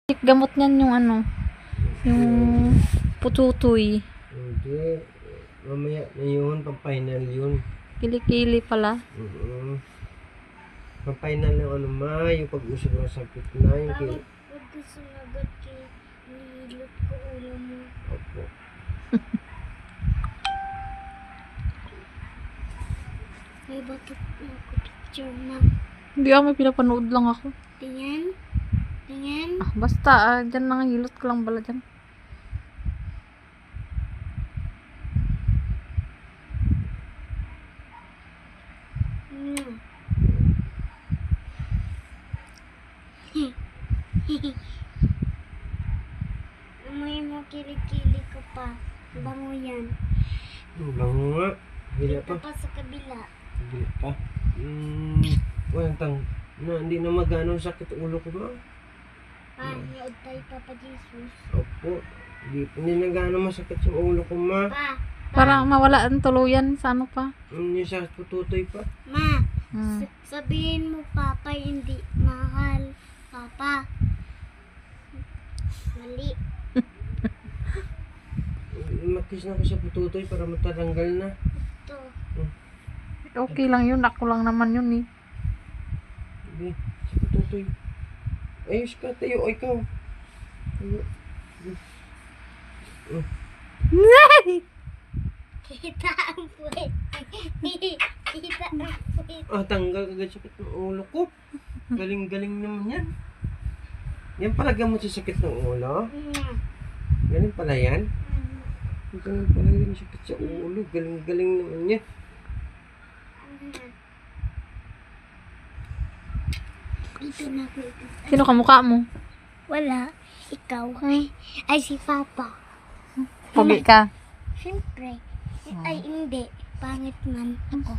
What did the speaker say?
Gamot niyan yung ano, yung pututoy. Hindi. Mamaya na yun, pang-final yun. Kilikili pala. Pang-final yung ano yung pag-usap ng sakit na yung Bakit huwag ko sumagot kay nililot ko ulo mo? Opo. May bakit ako picture na? Hindi may pinapanood lang ako. Tingnan? Tingnan? Basta, dyan lang, hilot ko lang bala dyan. Hmm. Amoy mo kilikili ko pa. Bango yan. Bango nga. Hila Dito pa. pa sa kabila. Hila pa. Walang tang. Hindi na magano sakit ang ulo ko ba? Nood tayo Papa Jesus. Opo. Hindi na gano'ng masakit yung ulo ko, ma. Para mawala ang tuluyan sa ano pa. Yung sa pututoy pa. Ma, Hmm. sabihin mo Papa hindi mahal. Papa. Mali. Makis na ko sa pututoy para matatanggal na. Ito. Okay lang yun, ako lang naman yun eh. Hindi, sa pututoy. Ayos ka, tayo. O, ikaw. Tayo. Kita ang puwet. Kita ang puwet. Tanggal agad sakit ng ulo ko. Galing-galing naman yan. Yan pala gamot sa sakit ng ulo. Galing pala yan. Galing pala yung sakit sa ulo. Galing-galing naman yan. Dito na ako. Sino kamukha mo? Wala. Ikaw. Ay, si Papa. Pogi ka. Siyempre. Ay, hindi. Pangit man ako.